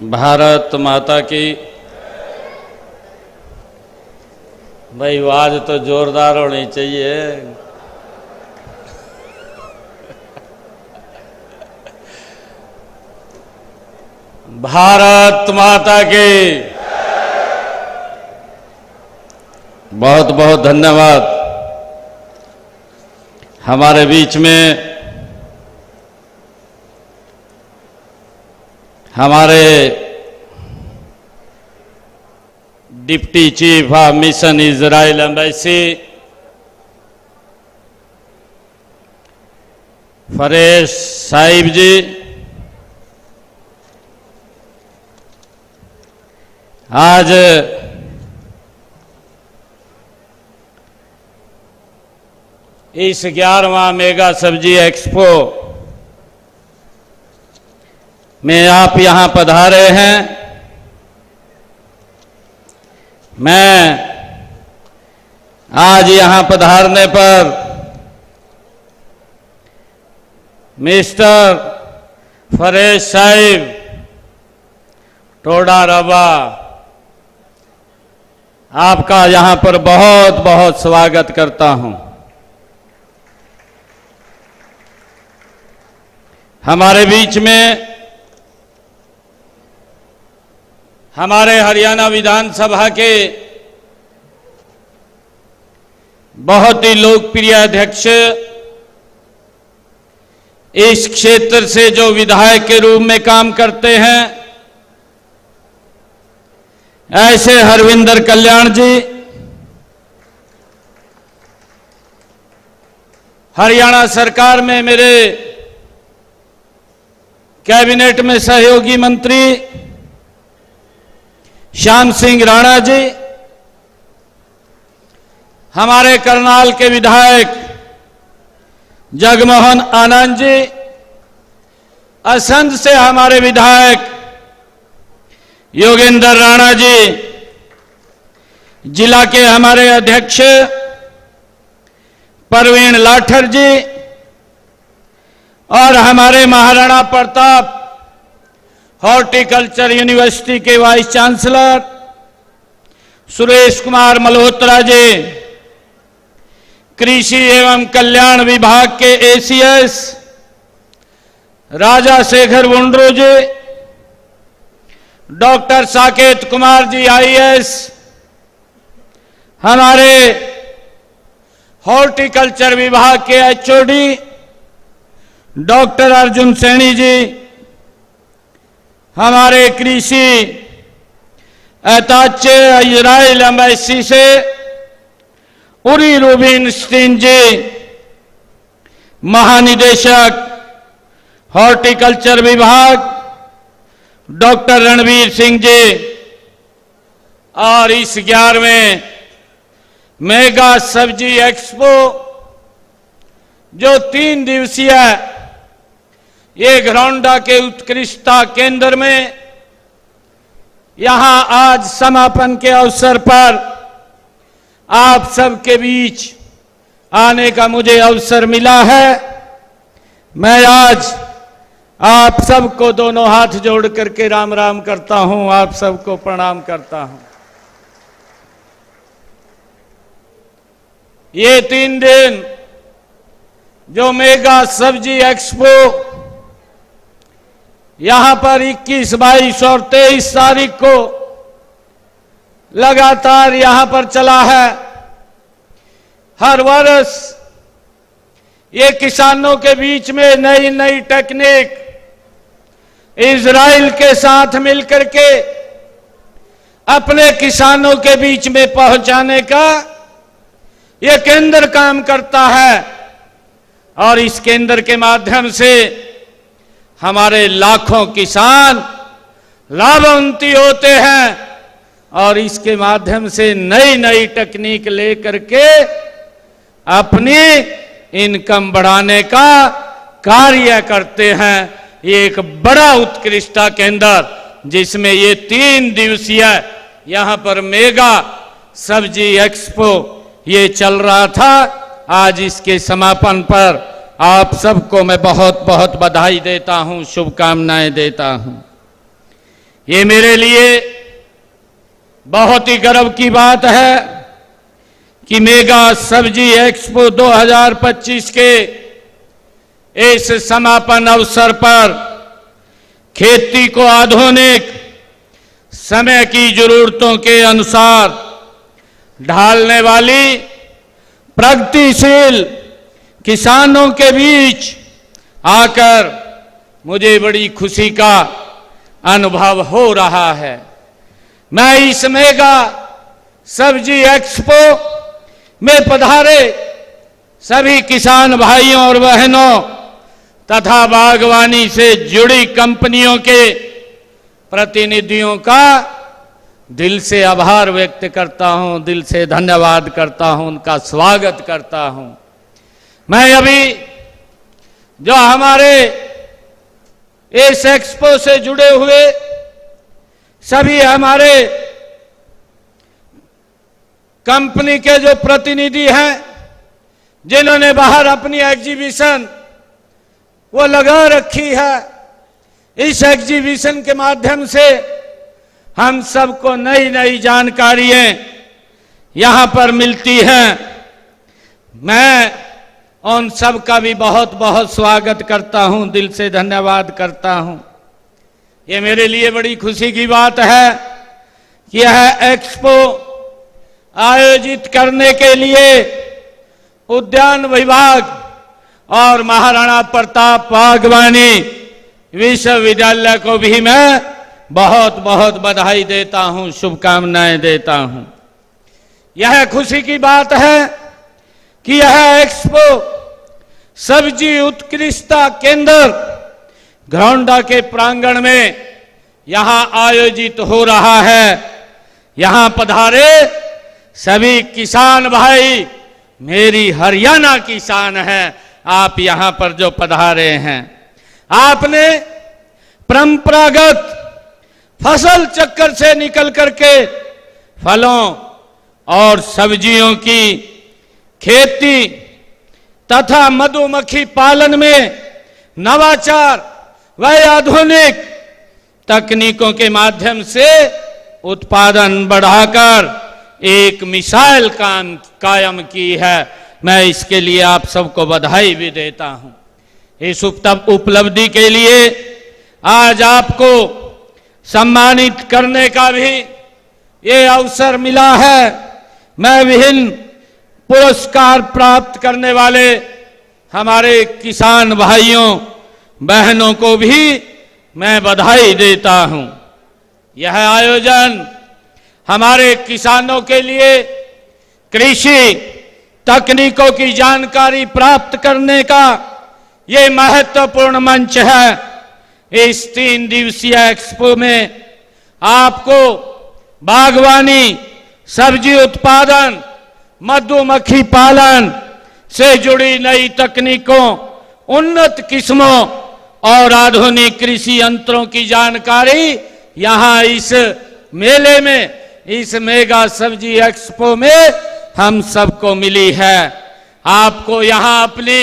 भारत माता की। भाई आवाज तो जोरदार होनी चाहिए। भारत माता की। बहुत बहुत धन्यवाद। हमारे बीच में हमारे deputy chief of mission Israel embassy Fares Saeb ji, आज इस 11वां मेगा सब्जी एक्सपो में आप यहां पधारे हैं। मैं आज यहां पधारने पर मिस्टर फरेश साहिब टोडा रबा, आपका यहां पर बहुत बहुत स्वागत करता हूं। हमारे बीच में हमारे हरियाणा विधानसभा के बहुत ही लोकप्रिय अध्यक्ष, इस क्षेत्र से जो विधायक के रूप में काम करते हैं, ऐसे हरविंदर कल्याण जी, हरियाणा सरकार में मेरे कैबिनेट में सहयोगी मंत्री श्याम सिंह राणा जी, हमारे करनाल के विधायक जगमोहन आनंद जी, असंध से हमारे विधायक योगेंद्र राणा जी, जिला के हमारे अध्यक्ष परवीन लाठर जी और हमारे महाराणा प्रताप हॉर्टिकल्चर यूनिवर्सिटी के वाइस चांसलर सुरेश कुमार मल्होत्रा जी, कृषि एवं कल्याण विभाग के एसीएस राजा शेखर वुंड्रू जी, डॉक्टर साकेत कुमार जी आईएएस, हमारे हॉर्टिकल्चर विभाग के एचओडी डॉक्टर अर्जुन सैनी जी, हमारे कृषि अताचे इजराइल एम्बेसी से उरी रूबिनस्टीन जी, महानिदेशक हॉर्टिकल्चर विभाग डॉक्टर रणवीर सिंह जी, और इस 11वें मेगा सब्जी एक्सपो जो 3 दिवसीय ये घरौंडा के उत्कृष्टता केंद्र में यहां आज समापन के अवसर पर आप सबके बीच आने का मुझे अवसर मिला है। मैं आज आप सबको दोनों हाथ जोड़ करके राम राम करता हूं, आप सबको प्रणाम करता हूं। ये 3 दिन जो मेगा सब्जी एक्सपो यहां पर 21, 22 और 23 तारीख को लगातार यहां पर चला है। हर वर्ष ये किसानों के बीच में नई नई टेक्निक इजराइल के साथ मिलकर के अपने किसानों के बीच में पहुंचाने का ये केंद्र काम करता है, और इस केंद्र के माध्यम से हमारे लाखों किसान लाभान्वित होते हैं और इसके माध्यम से नई नई टेक्निक लेकर के अपनी इनकम बढ़ाने का कार्य करते हैं। ये एक बड़ा उत्कृष्टता केंद्र जिसमें ये 3 दिवसीय यहां पर मेगा सब्जी एक्सपो ये चल रहा था। आज इसके समापन पर आप सबको मैं बहुत बहुत बधाई देता हूं, शुभकामनाएं देता हूं। ये मेरे लिए बहुत ही गर्व की बात है कि मेगा सब्जी एक्सपो 2025 के इस समापन अवसर पर खेती को आधुनिक समय की जरूरतों के अनुसार ढालने वाली प्रगतिशील किसानों के बीच आकर मुझे बड़ी खुशी का अनुभव हो रहा है। मैं इस मेगा सब्जी एक्सपो में पधारे सभी किसान भाइयों और बहनों तथा बागवानी से जुड़ी कंपनियों के प्रतिनिधियों का दिल से आभार व्यक्त करता हूं, दिल से धन्यवाद करता हूं, उनका स्वागत करता हूं। मैं अभी जो हमारे इस एक्सपो से जुड़े हुए सभी हमारे कंपनी के जो प्रतिनिधि हैं, जिन्होंने बाहर अपनी एग्जीबिशन वो लगा रखी है, इस एग्जीबिशन के माध्यम से हम सबको नई नई जानकारियां यहां पर मिलती हैं। मैं उन सब का भी बहुत बहुत स्वागत करता हूं, दिल से धन्यवाद करता हूं। ये मेरे लिए बड़ी खुशी की बात है कि यह एक्सपो आयोजित करने के लिए उद्यान विभाग और महाराणा प्रताप बागवानी विश्वविद्यालय को भी मैं बहुत बहुत बधाई देता हूं, शुभकामनाएं देता हूं। यह खुशी की बात है कि यह एक्सपो सब्जी उत्कृष्टता केंद्र घरौंडा के प्रांगण में यहां आयोजित हो रहा है। यहां पधारे सभी किसान भाई मेरी हरियाणा किसान हैं, आप यहां पर जो पधारे हैं, आपने परंपरागत फसल चक्कर से निकल करके फलों और सब्जियों की खेती तथा मधुमक्खी पालन में नवाचार व आधुनिक तकनीकों के माध्यम से उत्पादन बढ़ाकर एक मिसाल कायम की है। मैं इसके लिए आप सबको बधाई भी देता हूं। इस उपलब्धि के लिए आज आपको सम्मानित करने का भी ये अवसर मिला है। मैं विभिन्न पुरस्कार प्राप्त करने वाले हमारे किसान भाइयों बहनों को भी मैं बधाई देता हूं। यह आयोजन हमारे किसानों के लिए कृषि तकनीकों की जानकारी प्राप्त करने का ये महत्वपूर्ण मंच है। इस 3 दिवसीय एक्सपो में आपको बागवानी, सब्जी उत्पादन, मधुमक्खी पालन से जुड़ी नई तकनीकों, उन्नत किस्मों और आधुनिक कृषि यंत्रों की जानकारी यहां इस मेले में, इस मेगा सब्जी एक्सपो में हम सबको मिली है। आपको यहां अपनी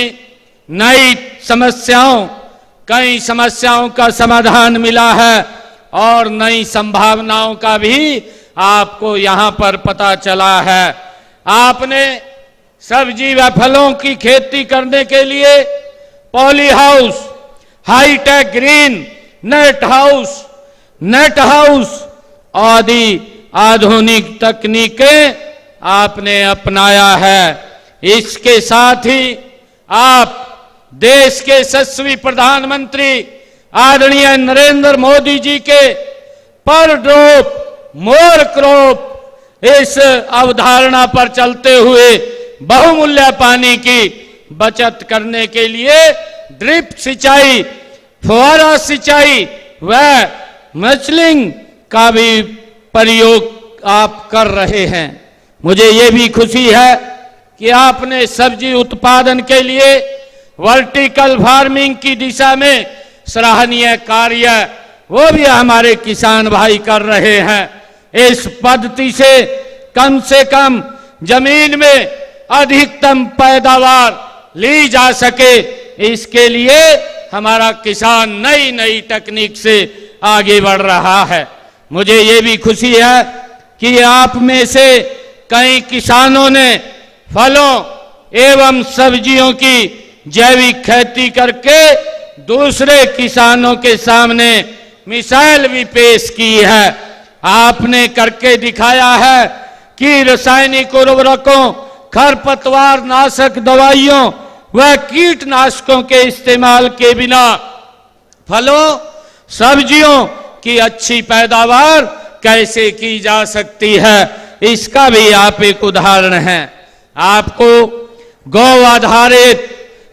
नई समस्याओं, कई समस्याओं का समाधान मिला है और नई संभावनाओं का भी आपको यहां पर पता चला है। आपने सब्जी व फलों की खेती करने के लिए poly house, hi tech green net house आदि आधुनिक तकनीकें आपने अपनाया है। इसके साथ ही आप देश के यशस्वी प्रधानमंत्री आदरणीय नरेंद्र मोदी जी के पर ड्रॉप मोर क्रॉप इस अवधारणा पर चलते हुए बहुमूल्य पानी की बचत करने के लिए ड्रिप सिंचाई, फुहारा सिंचाई व मल्चिंग का भी प्रयोग आप कर रहे हैं। मुझे ये भी खुशी है कि आपने सब्जी उत्पादन के लिए वर्टिकल फार्मिंग की दिशा में सराहनीय कार्य वो भी हमारे किसान भाई कर रहे हैं। इस पद्धति से कम जमीन में अधिकतम पैदावार ली जा सके, इसके लिए हमारा किसान नई नई तकनीक से आगे बढ़ रहा है। मुझे ये भी खुशी है कि आप में से कई किसानों ने फलों एवं सब्जियों की जैविक खेती करके दूसरे किसानों के सामने मिसाल भी पेश की है। आपने करके दिखाया है कि रासायनिक उर्वरकों, खरपतवार नाशक दवाइयों व कीटनाशकों के इस्तेमाल के बिना फलों सब्जियों की अच्छी पैदावार कैसे की जा सकती है, इसका भी आप एक उदाहरण हैं। आपको गौ आधारित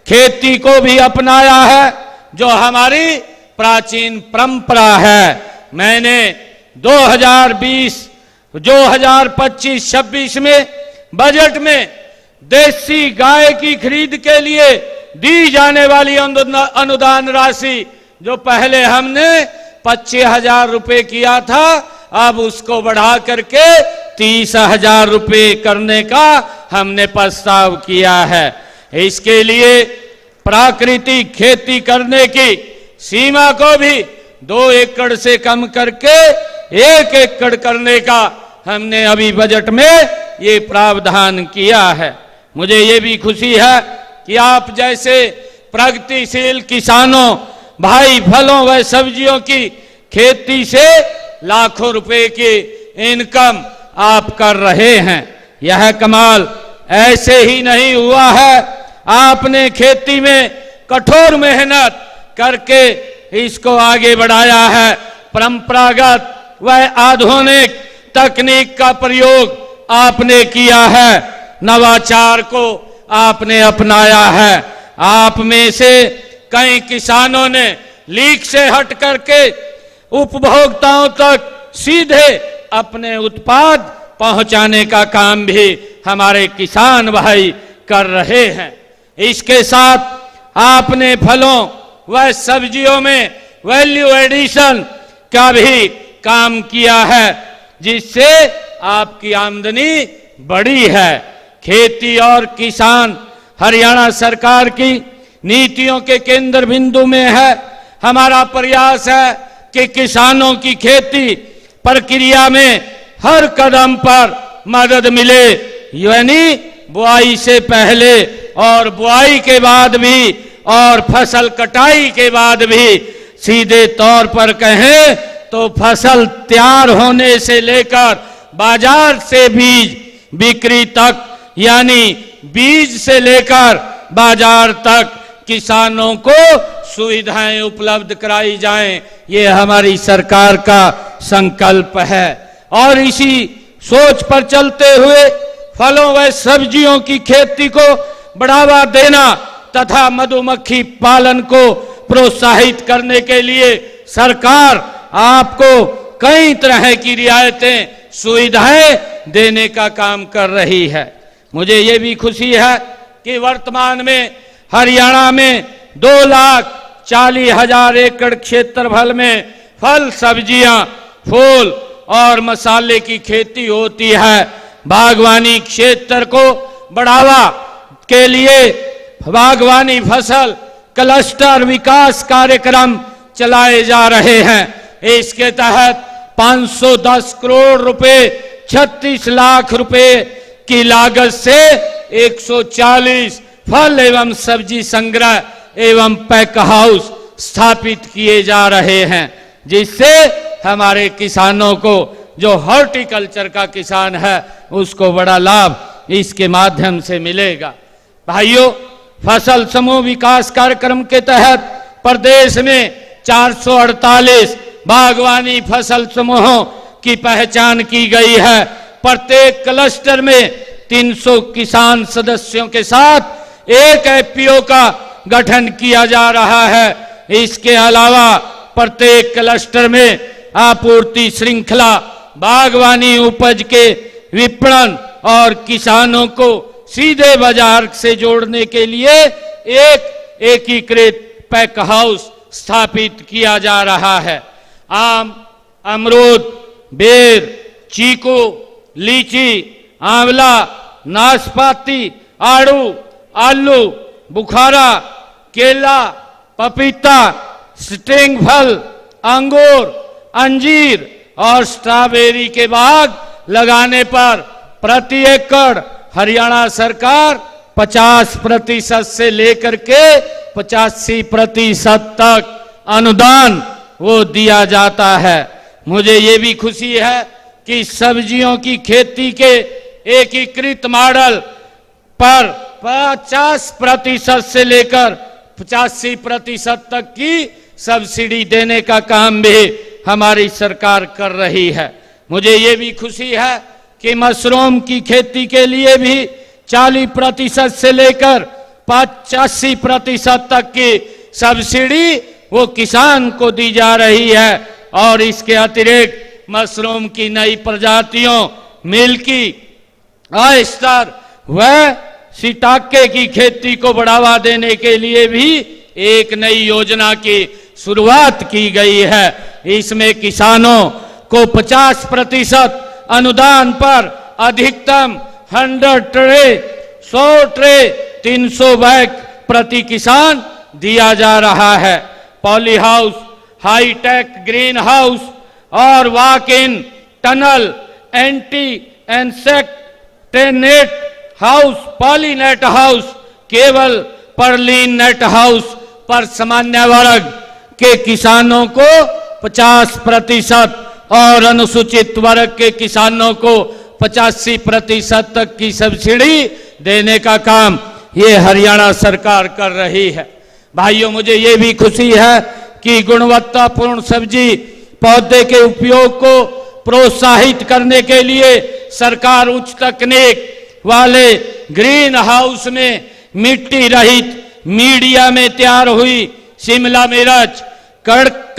खेती को भी अपनाया है, जो हमारी प्राचीन परंपरा है। मैंने 2025-26 में बजट में देसी गाय की खरीद के लिए दी जाने वाली अनुदान राशि, जो पहले हमने 25,000 रुपए किया था, अब उसको बढ़ा करके 30,000 रुपए करने का हमने प्रस्ताव किया है। इसके लिए प्राकृतिक खेती करने की सीमा को भी 2 एकड़ से कम करके 1 एकड़ करने का हमने अभी बजट में ये प्रावधान किया है। मुझे ये भी खुशी है कि आप जैसे प्रगतिशील किसानों भाई फलों व सब्जियों की खेती से लाखों रुपए की इनकम आप कर रहे हैं। यह कमाल ऐसे ही नहीं हुआ है, आपने खेती में कठोर मेहनत करके इसको आगे बढ़ाया है। परंपरागत व आधुनिक तकनीक का प्रयोग आपने किया है, नवाचार को आपने अपनाया है। आप में से कई किसानों ने लीक से हट करके उपभोक्ताओं तक सीधे अपने उत्पाद पहुंचाने का काम भी हमारे किसान भाई कर रहे हैं। इसके साथ आपने फलों व सब्जियों में वैल्यू एडिशन का भी काम किया है, जिससे आपकी आमदनी बढ़ी है। खेती और किसान हरियाणा सरकार की नीतियों के केंद्र बिंदु में है। हमारा प्रयास है कि किसानों की खेती प्रक्रिया में हर कदम पर मदद मिले, यानी बुआई से पहले और बुआई के बाद भी और फसल कटाई के बाद भी। सीधे तौर पर कहें तो फसल तैयार होने से लेकर बाजार से बीज बिक्री तक, यानी बीज से लेकर बाजार तक किसानों को सुविधाएं उपलब्ध कराई जाएं, ये हमारी सरकार का संकल्प है। और इसी सोच पर चलते हुए फलों व सब्जियों की खेती को बढ़ावा देना तथा मधुमक्खी पालन को प्रोत्साहित करने के लिए सरकार आपको कई तरह की रियायतें, सुविधाएं देने का काम कर रही है। मुझे ये भी खुशी है कि वर्तमान में हरियाणा में 2,40,000 एकड़ क्षेत्रफल में फल, सब्जियां, फूल और मसाले की खेती होती है। बागवानी क्षेत्र को बढ़ावा के लिए बागवानी फसल क्लस्टर विकास कार्यक्रम चलाए जा रहे हैं। इसके तहत 510 करोड़ रुपए 36 लाख रुपए की लागत से 140 फल एवं सब्जी संग्रह एवं पैक हाउस स्थापित किए जा रहे हैं, जिससे हमारे किसानों को, जो हॉर्टिकल्चर का किसान है, उसको बड़ा लाभ इसके माध्यम से मिलेगा। भाइयों, फसल समूह विकास कार्यक्रम के तहत प्रदेश में 448 बागवानी फसल समूहों की पहचान की गई है। प्रत्येक क्लस्टर में 300 किसान सदस्यों के साथ एक एफपीओ का गठन किया जा रहा है। इसके अलावा प्रत्येक क्लस्टर में आपूर्ति श्रृंखला, बागवानी उपज के विपणन और किसानों को सीधे बाजार से जोड़ने के लिए एक एकीकृत पैक हाउस स्थापित किया जा रहा है। आम, अमरूद, बेर, चीकू, लीची, आंवला, नाशपाती, आड़ू, आलू, बुखारा, केला, पपीता, स्ट्रिंग फल अंगूर, अंजीर और स्ट्रॉबेरी के बाग लगाने पर प्रति एकड़ हरियाणा सरकार 50% से लेकर के 85% तक अनुदान वो दिया जाता है। मुझे ये भी खुशी है कि सब्जियों की खेती के एकीकृत मॉडल पर 50% से लेकर 85% तक की सब्सिडी देने का काम भी हमारी सरकार कर रही है। मुझे ये भी खुशी है कि मशरूम की खेती के लिए भी 40% से लेकर 85% तक की सब्सिडी वो किसान को दी जा रही है और इसके अतिरिक्त मशरूम की नई प्रजातियों, मिल्की, ऑयस्टर व शिटाके की खेती को बढ़ावा देने के लिए भी एक नई योजना की शुरुआत की गई है। इसमें किसानों को 50% अनुदान पर अधिकतम 100 ट्रे, 100 ट्रे, 300 बैग प्रति किसान दिया जा रहा है। Poly house, hi tech green house और walk in tunnel, anti insect net house, polynet house, केवल पर्लिन नेट हाउस पर सामान्य वर्ग के किसानों को 50% और अनुसूचित वर्ग के किसानों को 85% तक की सब्सिडी देने का काम ये हरियाणा सरकार कर रही है। भाइयों, मुझे ये भी खुशी है कि गुणवत्तापूर्ण सब्जी पौधे के उपयोग को प्रोत्साहित करने के लिए सरकार उच्च तकनीक वाले ग्रीन हाउस में मिट्टी रहित मीडिया में तैयार हुई शिमला मिर्च,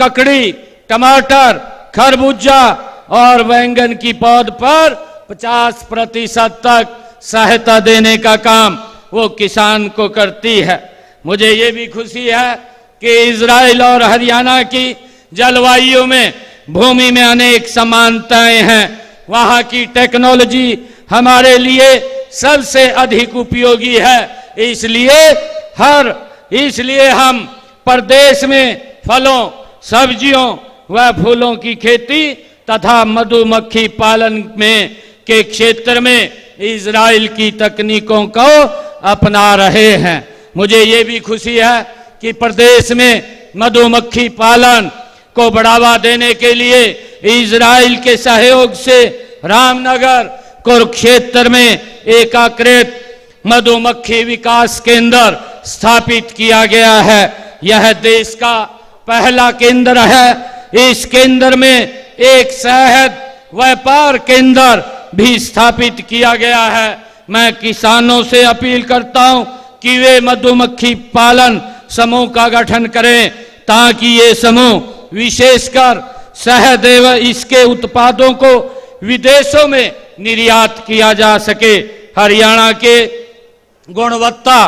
ककड़ी, टमाटर, खरबूजा और बैंगन की पौध पर 50% तक सहायता देने का काम वो किसान को करती है। मुझे ये भी खुशी है कि इजराइल और हरियाणा की जलवायु में, भूमि में अनेक समानताएं हैं। वहां की टेक्नोलॉजी हमारे लिए सबसे अधिक उपयोगी है। इसलिए हम प्रदेश में फलों, सब्जियों व फूलों की खेती तथा मधुमक्खी पालन में के क्षेत्र में इजराइल की तकनीकों को अपना रहे हैं। मुझे ये भी खुशी है कि प्रदेश में मधुमक्खी पालन को बढ़ावा देने के लिए इजराइल के सहयोग से रामनगर, कुरुक्षेत्र में एकीकृत मधुमक्खी विकास केंद्र स्थापित किया गया है। यह देश का पहला केंद्र है। इस केंद्र में एक शहद व्यापार केंद्र भी स्थापित किया गया है। मैं किसानों से अपील करता हूं कि वे मधुमक्खी पालन समूह का गठन करें ताकि ये समूह विशेषकर शहद एवं इसके उत्पादों को विदेशों में निर्यात किया जा सके। हरियाणा के गुणवत्ता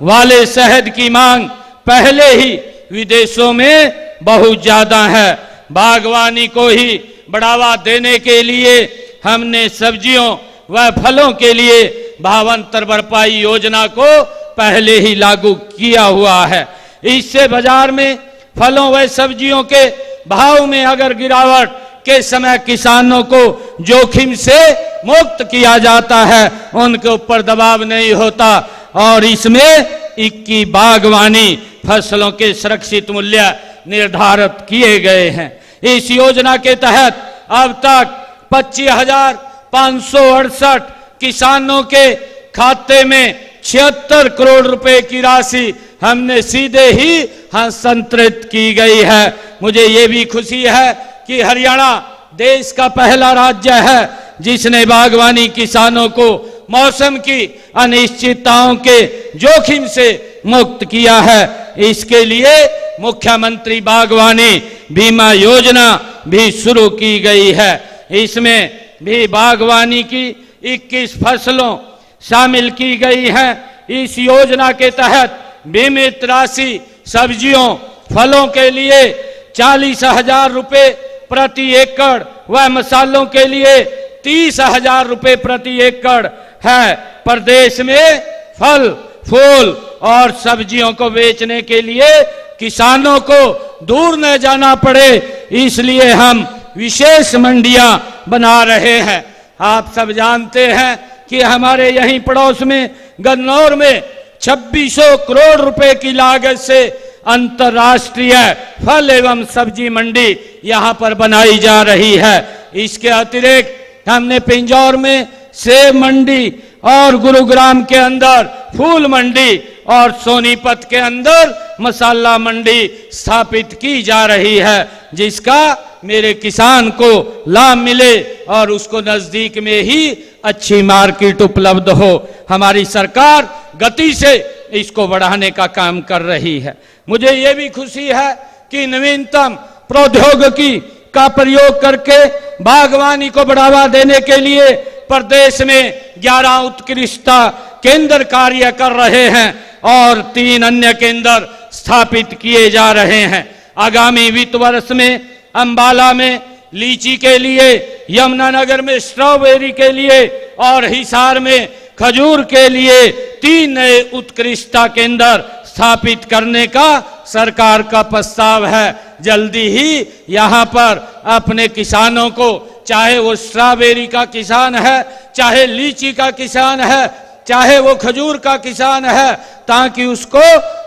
वाले शहद की मांग पहले ही विदेशों में बहुत ज्यादा है। बागवानी को ही बढ़ावा देने के लिए हमने सब्जियों व फलों के लिए भावांतर भरपाई योजना को पहले ही लागू किया हुआ है। इससे बाजार में फलों व सब्जियों के भाव में अगर गिरावट के समय किसानों को जोखिम से मुक्त किया जाता है, उनके ऊपर दबाव नहीं होता और इसमें 21 बागवानी फसलों के सुरक्षित मूल्य निर्धारित किए गए हैं। इस योजना के तहत अब तक 25,568 किसानों के खाते में 76 करोड़ रुपए की राशि हमने सीधे ही हस्तांतरित की गई है। मुझे ये भी खुशी है कि हरियाणा देश का पहला राज्य है जिसने बागवानी किसानों को मौसम की अनिश्चितताओं के जोखिम से मुक्त किया है। इसके लिए मुख्यमंत्री बागवानी बीमा योजना भी शुरू की गई है। इसमें भी बागवानी की 21 फसलों शामिल की गई हैं। इस योजना के तहत बीमित राशि सब्जियों, फलों के लिए 40,000 रुपए प्रति एकड़ व मसालों के लिए 30,000 रुपए प्रति एकड़ है। प्रदेश में फल, फूल और सब्जियों को बेचने के लिए किसानों को दूर न जाना पड़े, इसलिए हम विशेष मंडियां बना रहे हैं। आप सब जानते हैं कि हमारे यहीं पड़ोस में गन्नौर में 2600 करोड़ रुपए की लागत से अंतर्राष्ट्रीय फल एवं सब्जी मंडी यहां पर बनाई जा रही है। इसके अतिरिक्त हमने पिंजौर में सेब मंडी और गुरुग्राम के अंदर फूल मंडी और सोनीपत के अंदर मसाला मंडी स्थापित की जा रही है, जिसका मेरे किसान को लाभ मिले और उसको नजदीक में ही अच्छी मार्केट उपलब्ध हो। हमारी सरकार गति से इसको बढ़ाने का काम कर रही है। मुझे ये भी खुशी है कि नवीनतम प्रौद्योगिकी का प्रयोग करके बागवानी को बढ़ावा देने के लिए प्रदेश में 11 उत्कृष्टता केंद्र कार्य कर रहे हैं और 3 अन्य केंद्र स्थापित किए जा रहे हैं। आगामी वित्त वर्ष में अंबाला में लीची के लिए, यमुनानगर में स्ट्रॉबेरी के लिए और हिसार में खजूर के लिए 3 नए उत्कृष्टता केंद्र स्थापित करने का सरकार का प्रस्ताव है। जल्दी ही यहाँ पर अपने किसानों को, चाहे वो स्ट्रॉबेरी का किसान है, चाहे लीची का किसान है, चाहे वो खजूर का किसान है, ताकि उसको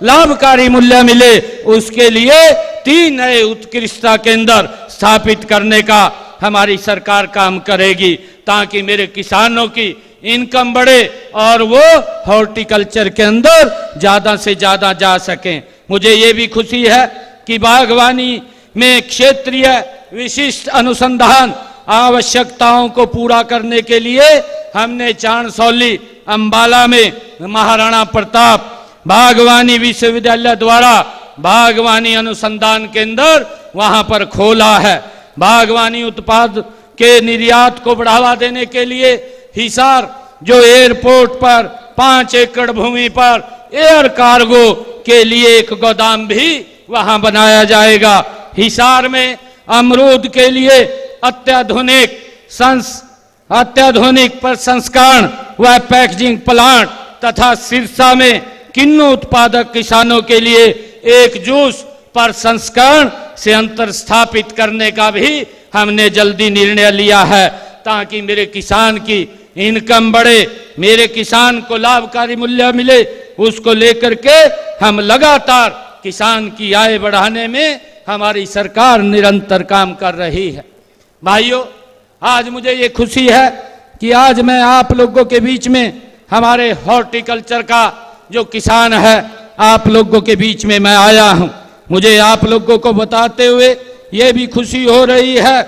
लाभकारी मूल्य मिले, उसके लिए 3 नए उत्कृष्टता केंद्र स्थापित करने का हमारी सरकार काम करेगी, ताकि मेरे किसानों की इनकम बढ़े और वो हॉर्टिकल्चर के अंदर ज्यादा से ज्यादा जा सकें। मुझे ये भी खुशी है कि बागवानी में क्षेत्रीय विशिष्ट अनुसंधान आवश्यकताओं को पूरा करने के लिए हमने चांदसौली अंबाला में महाराणा प्रताप बागवानी विश्वविद्यालय द्वारा बागवानी अनुसंधान केंद्र वहां पर खोला है। बागवानी उत्पाद के निर्यात को बढ़ावा देने के लिए हिसार जो एयरपोर्ट पर 5 एकड़ भूमि पर एयर कार्गो के लिए एक गोदाम भी वहां बनाया जाएगा। हिसार में अमरूद के लिए अत्याधुनिक प्रसंस्करण व पैकेजिंग प्लांट तथा सिरसा में किन्नू उत्पादक किसानों के लिए एक जूस प्रसंस्करण संयंत्र स्थापित करने का भी हमने जल्दी निर्णय लिया है, ताकि मेरे किसान की इनकम बढ़े, मेरे किसान को लाभकारी मूल्य मिले। उसको लेकर के हम लगातार किसान की आय बढ़ाने में हमारी सरकार निरंतर काम कर रही है। भाइयों, आज मुझे ये खुशी है कि आज मैं आप लोगों के बीच में हमारे हॉर्टिकल्चर का जो किसान है, आप लोगों के बीच में मैं आया हूं। मुझे आप लोगों को बताते हुए ये भी खुशी हो रही है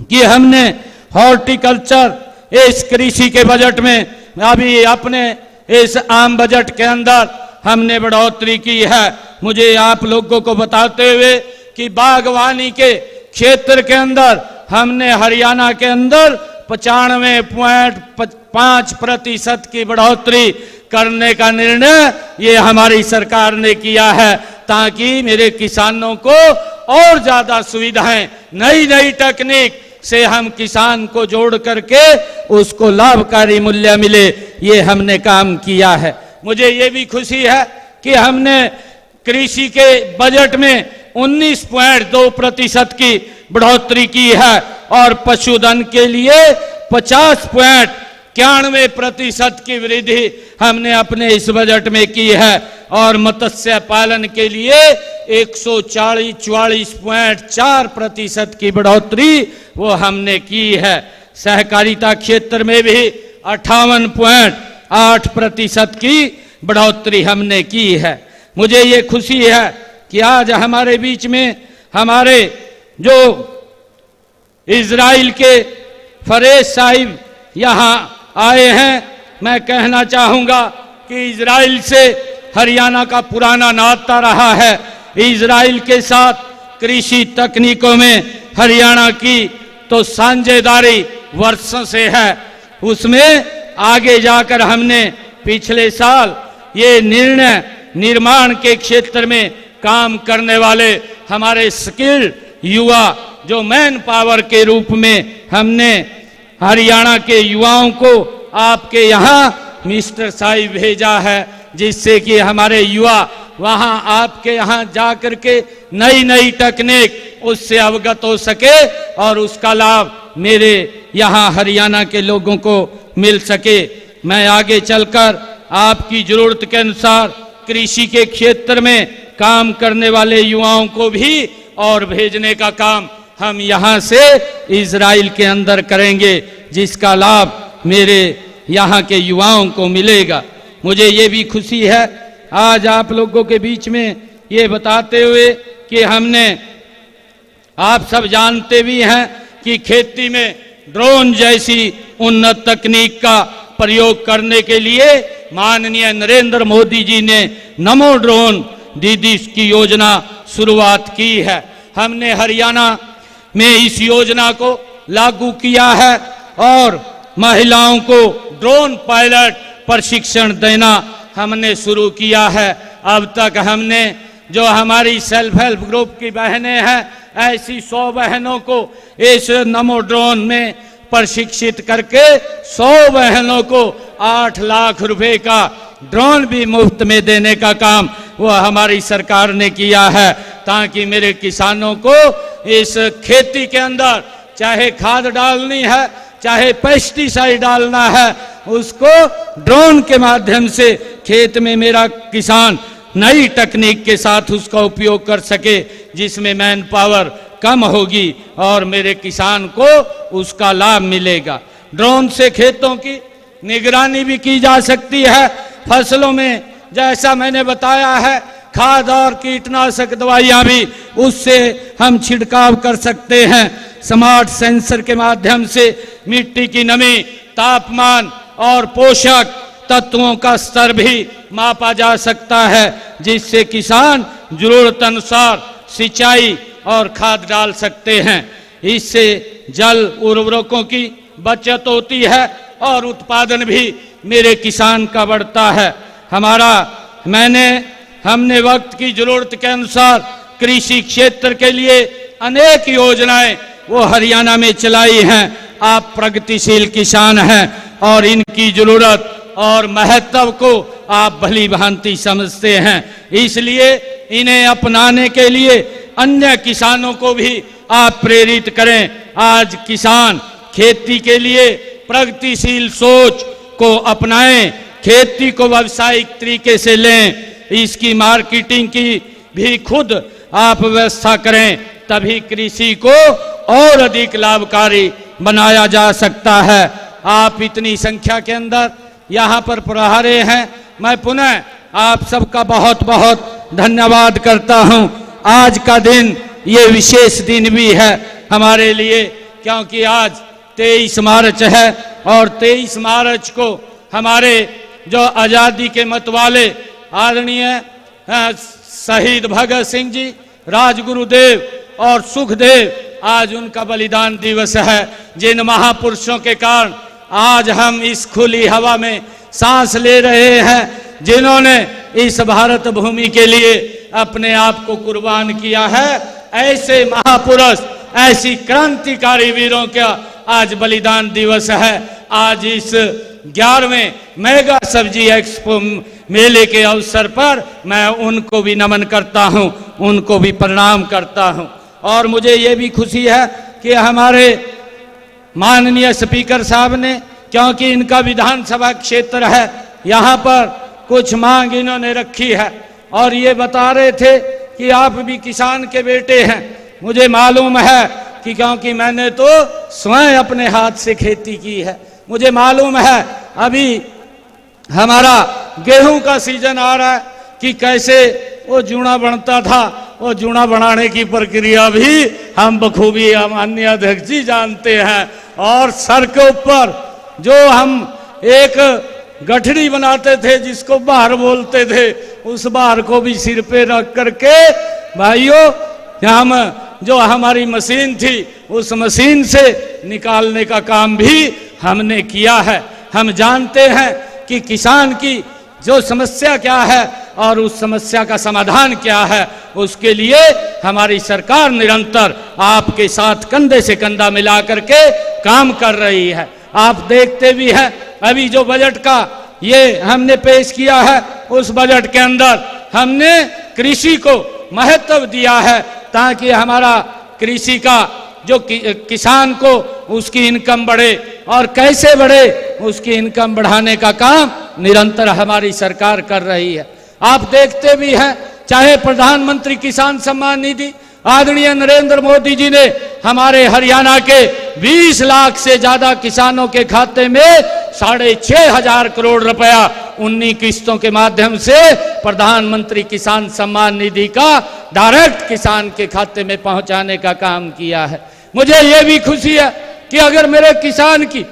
कि हमने हॉर्टिकल्चर इस कृषि के बजट में अभी अपने इस आम बजट के अंदर हमने बढ़ोतरी की है। मुझे आप लोगों को बताते हुए कि बागवानी के क्षेत्र के अंदर हमने हरियाणा के अंदर 95.5% की बढ़ोतरी करने का निर्णय ये हमारी सरकार ने किया है, ताकि मेरे किसानों को और ज्यादा सुविधाएं, नई नई तकनीक से हम किसान को जोड़ करके उसको लाभकारी मूल्य मिले, ये हमने काम किया है। मुझे ये भी खुशी है कि हमने कृषि के बजट में 19.2% की बढ़ोतरी की है और पशुधन के लिए 50.91% की वृद्धि हमने अपने इस बजट में की है और मत्स्य पालन के लिए 144.4% की बढ़ोतरी वो हमने की है। सहकारिता क्षेत्र में भी 58.8% की बढ़ोतरी हमने की है। मुझे ये खुशी है कि आज हमारे बीच में हमारे जो इजराइल के फरेज साहिब यहाँ आए हैं। मैं कहना चाहूँगा कि इजराइल से हरियाणा का पुराना नाता रहा है। इजराइल के साथ कृषि तकनीकों में हरियाणा की तो साझेदारी वर्षों से है। उसमें आगे जाकर हमने पिछले साल ये निर्णय निर्माण के क्षेत्र में काम करने वाले हमारे स्किल्ड युवा जो मैन पावर के रूप में हमने हरियाणा के युवाओं को आपके यहाँ मिस्टर साहिब भेजा है, जिससे कि हमारे युवा वहां आपके यहां जाकर के नई नई तकनीक उससे अवगत हो सके और उसका लाभ मेरे यहां हरियाणा के लोगों को मिल सके। मैं आगे चलकर आपकी जरूरत के अनुसार कृषि के क्षेत्र में काम करने वाले युवाओं को भी और भेजने का काम हम यहां से इजराइल के अंदर करेंगे, जिसका लाभ मेरे यहाँ के युवाओं को मिलेगा। मुझे ये भी खुशी है आज आप लोगों के बीच में ये बताते हुए कि हमने, आप सब जानते भी हैं कि खेती में ड्रोन जैसी उन्नत तकनीक का प्रयोग करने के लिए माननीय नरेंद्र मोदी जी ने नमो ड्रोन दीदी की योजना शुरुआत की है। हमने हरियाणा में इस योजना को लागू किया है और महिलाओं को ड्रोन पायलट प्रशिक्षण देना हमने शुरू किया है। अब तक हमने जो हमारी सेल्फ हेल्प ग्रुप की बहनें हैं, ऐसी 100 बहनों को इस नमो ड्रोन में प्रशिक्षित करके 100 बहनों को 8 लाख रुपए का ड्रोन भी मुफ्त में देने का काम वो हमारी सरकार ने किया है, ताकि मेरे किसानों को इस खेती के अंदर चाहे खाद डालनी है, चाहे पेस्टिसाइड डालना है, उसको ड्रोन के माध्यम से खेत में मेरा किसान नई तकनीक के साथ उसका उपयोग कर सके, जिसमें मैन पावर कम होगी और मेरे किसान को उसका लाभ मिलेगा। ड्रोन से खेतों की निगरानी भी की जा सकती है। फसलों में जैसा मैंने बताया है, खाद और कीटनाशक दवाइयां भी उससे हम छिड़काव कर सकते हैं। स्मार्ट सेंसर के माध्यम से मिट्टी की नमी, तापमान और पोषक तत्वों का स्तर भी मापा जा सकता है, जिससे किसान जरूरत अनुसार सिंचाई और खाद डाल सकते हैं। इससे जल उर्वरकों की बचत होती है और उत्पादन भी मेरे किसान का बढ़ता है। हमने वक्त की जरूरत के अनुसार कृषि क्षेत्र के लिए अनेक योजनाएं वो हरियाणा में चलाई हैं। आप प्रगतिशील किसान हैं और इनकी जरूरत और महत्व को आप भली भांति समझते हैं, इसलिए इन्हें अपनाने के लिए अन्य किसानों को भी आप प्रेरित करें। आज किसान खेती के लिए प्रगतिशील सोच को अपनाएं, खेती को व्यावसायिक तरीके से लें, इसकी मार्केटिंग की भी खुद आप व्यवस्था करें, तभी कृषि को और अधिक लाभकारी बनाया जा सकता है। आप इतनी संख्या के अंदर यहाँ पर पधारे हैं, मैं पुनः आप सबका बहुत बहुत धन्यवाद करता हूँ। आज का दिन ये विशेष दिन भी है हमारे लिए, क्योंकि आज 23 मार्च है और 23 मार्च को हमारे जो आज़ादी के मतवाले आदरणीय शहीद भगत सिंह जी, राजगुरुदेव और सुखदेव, आज उनका बलिदान दिवस है। जिन महापुरुषों के कारण आज हम इस खुली हवा में सांस ले रहे हैं, जिन्होंने इस भारत भूमि के लिए अपने आप को कुर्बान किया है, ऐसे महापुरुष, ऐसी क्रांतिकारी वीरों का आज बलिदान दिवस है। आज इस 11वें मेगा सब्जी एक्सपो मेले के अवसर पर मैं उनको भी नमन करता हूं, उनको भी प्रणाम करता हूं। और मुझे ये भी खुशी है कि हमारे माननीय स्पीकर साहब ने, क्योंकि इनका विधानसभा क्षेत्र है, यहाँ पर कुछ मांग इन्होंने रखी है और ये बता रहे थे कि आप भी किसान के बेटे हैं। मुझे मालूम है कि क्योंकि मैंने तो स्वयं अपने हाथ से खेती की है, मुझे मालूम है। अभी हमारा गेहूं का सीजन आ रहा है कि कैसे वो जूना बनता था, वो जूना बनाने की प्रक्रिया भी हम बखूबी माननीय अध्यक्ष जी जानते हैं। और सर के ऊपर जो हम एक गठड़ी बनाते थे, जिसको बाहर बोलते थे, उस बाहर को भी सिर पे रख करके भाइयों, हम जो हमारी मशीन थी, उस मशीन से निकालने का काम भी हमने किया है। हम जानते हैं कि किसान की जो समस्या क्या है और उस समस्या का समाधान क्या है, उसके लिए हमारी सरकार निरंतर आपके साथ कंधे से कंधा मिला करके काम कर रही है। आप देखते भी हैं, अभी जो बजट का ये हमने पेश किया है, उस बजट के अंदर हमने कृषि को महत्व दिया है ताकि हमारा कृषि का जो किसान को उसकी इनकम बढ़े और कैसे बढ़े उसकी इनकम बढ़ाने का काम निरंतर हमारी सरकार कर रही है। आप देखते भी हैं, चाहे प्रधानमंत्री किसान सम्मान निधि आदरणीय नरेंद्र मोदी जी ने हमारे हरियाणा के 20 लाख से ज्यादा किसानों के खाते में 6,500 करोड़ रुपया 19 किस्तों के माध्यम से प्रधानमंत्री किसान सम्मान निधि का डायरेक्ट किसान के खाते में पहुंचाने का काम किया है। मुझे यह भी खुशी है कि अगर मेरे किसान की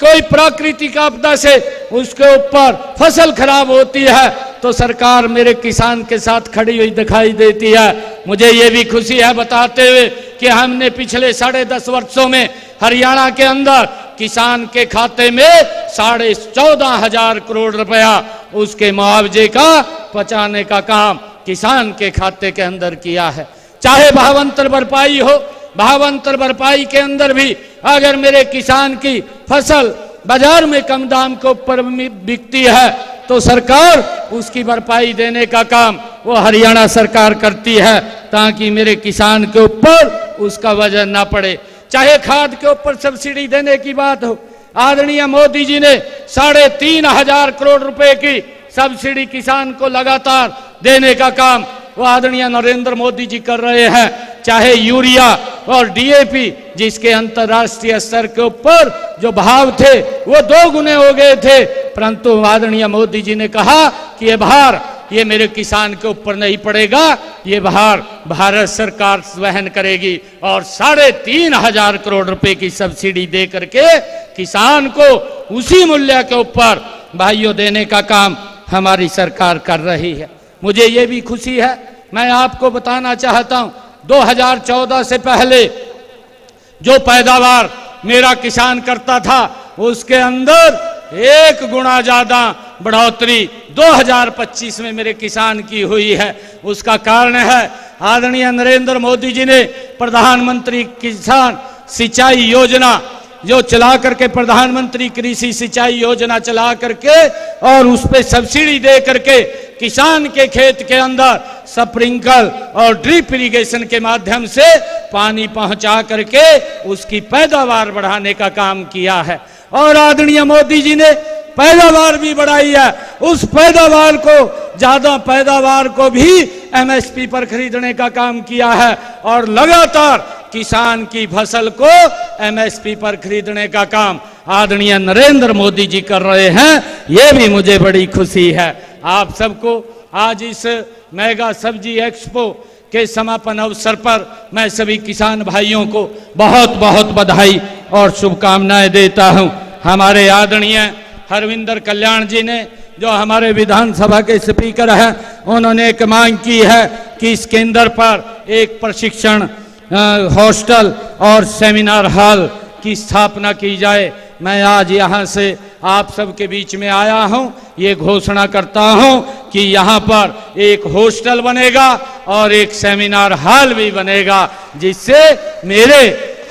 कोई प्राकृतिक आपदा से उसके ऊपर फसल खराब होती है तो सरकार मेरे किसान के साथ खड़ी हुई दिखाई देती है। मुझे ये भी खुशी है बताते हुए कि हमने पिछले 10.5 वर्षों में हरियाणा के अंदर किसान के खाते में 14,500 करोड़ रुपया उसके मुआवजे का पहुंचाने का काम किसान के खाते के अंदर किया है। चाहे भावांतर भरपाई हो, भावांतर भरपाई के अंदर भी अगर मेरे किसान की फसल बाजार में कम दाम के ऊपर बिकती है तो सरकार उसकी भरपाई देने का काम वो हरियाणा सरकार करती है ताकि मेरे किसान के ऊपर उसका वजन ना पड़े। चाहे खाद के ऊपर सब्सिडी देने की बात हो, आदरणीय मोदी जी ने 3,500 करोड़ रुपए की सब्सिडी किसान को लगातार देने का काम वो आदरणीय नरेंद्र मोदी जी कर रहे हैं। चाहे यूरिया और डीएपी जिसके अंतर्राष्ट्रीय स्तर के ऊपर जो भाव थे वो 2 गुने हो गए थे, परंतु आदरणीय मोदी जी ने कहा कि ये भार ये मेरे किसान के ऊपर नहीं पड़ेगा, ये भार भारत सरकार वहन करेगी और 3,500 करोड़ रुपए की सब्सिडी दे करके किसान को उसी मूल्य के ऊपर भाइयों देने का काम हमारी सरकार कर रही है। मुझे ये भी खुशी है, मैं आपको बताना चाहता हूं 2014 से पहले जो पैदावार मेरा किसान करता था उसके अंदर 1 गुना ज्यादा बढ़ोतरी 2025 में मेरे किसान की हुई है। उसका कारण है आदरणीय नरेंद्र मोदी जी ने प्रधानमंत्री किसान सिंचाई योजना जो चला करके, प्रधानमंत्री कृषि सिंचाई योजना चला करके और उस पे सब्सिडी दे करके किसान के खेत के अंदर स्प्रिंकल और ड्रिप इरिगेशन के माध्यम से पानी पहुंचा करके उसकी पैदावार बढ़ाने का काम किया है। और आदरणीय मोदी जी ने पैदावार भी बढ़ाई है, उस पैदावार को ज्यादा पैदावार को भी एमएसपी पर खरीदने का काम किया है और लगातार किसान की फसल को एमएसपी पर खरीदने का काम आदरणीय नरेंद्र मोदी जी कर रहे हैं। ये भी मुझे बड़ी खुशी है। आप सबको आज इस मेगा सब्जी एक्सपो के समापन अवसर पर मैं सभी किसान भाइयों को बहुत बहुत बधाई और शुभकामनाएं देता हूं। हमारे आदरणीय हरविंदर कल्याण जी ने जो हमारे विधानसभा के स्पीकर हैं, उन्होंने एक मांग की है कि इस केंद्र पर एक प्रशिक्षण हॉस्टल और सेमिनार हॉल की स्थापना की जाए। मैं आज यहाँ से आप सबके बीच में आया हूँ, ये घोषणा करता हूँ कि यहाँ पर एक हॉस्टल बनेगा और एक सेमिनार हॉल भी बनेगा, जिससे मेरे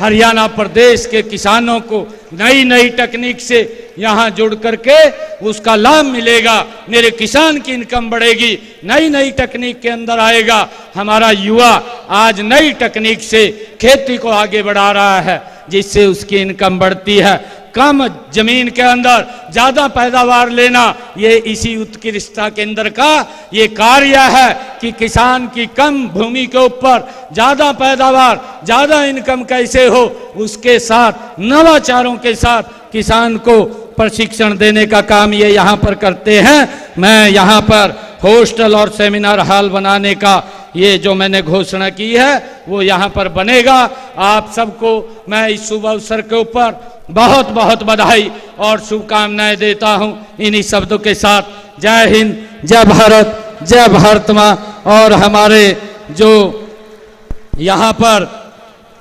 हरियाणा प्रदेश के किसानों को नई नई तकनीक से यहाँ जुड़ करके उसका लाभ मिलेगा, मेरे किसान की इनकम बढ़ेगी, नई नई तकनीक के अंदर आएगा। हमारा युवा आज नई तकनीक से खेती को आगे बढ़ा रहा है, जिससे उसकी इनकम बढ़ती है। कम जमीन के अंदर ज्यादा पैदावार लेना, ये इसी उत्कृष्टता केंद्र का ये कार्य है कि किसान की कम भूमि के ऊपर ज्यादा पैदावार, ज्यादा इनकम कैसे हो, उसके साथ नवाचारों के साथ किसान को प्रशिक्षण देने का काम ये यहाँ पर करते हैं। मैं यहाँ पर हॉस्टल और सेमिनार हॉल बनाने का ये जो मैंने घोषणा की है वो यहाँ पर बनेगा। आप सबको मैं इस शुभ अवसर के ऊपर बहुत बहुत बधाई और शुभकामनाएं देता हूं। इन्हीं शब्दों के साथ जय हिंद, जय भारत, जय भारत माँ। और हमारे जो यहाँ पर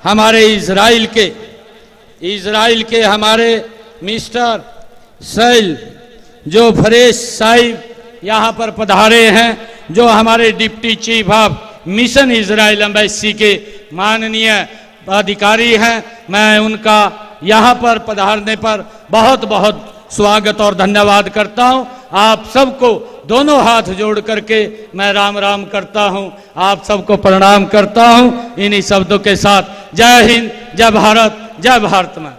हमारे इजराइल के हमारे मिस्टर सैल जो फरेश साहिब यहाँ पर पधारे हैं, जो हमारे deputy chief of mission Israel embassy के माननीय अधिकारी हैं, मैं उनका यहाँ पर पधारने पर बहुत बहुत स्वागत और धन्यवाद करता हूँ। आप सबको दोनों हाथ जोड़ करके मैं राम राम करता हूं, आप सबको प्रणाम करता हूं। इन्हीं शब्दों के साथ जय हिंद, जय भारत, जय भारत मां।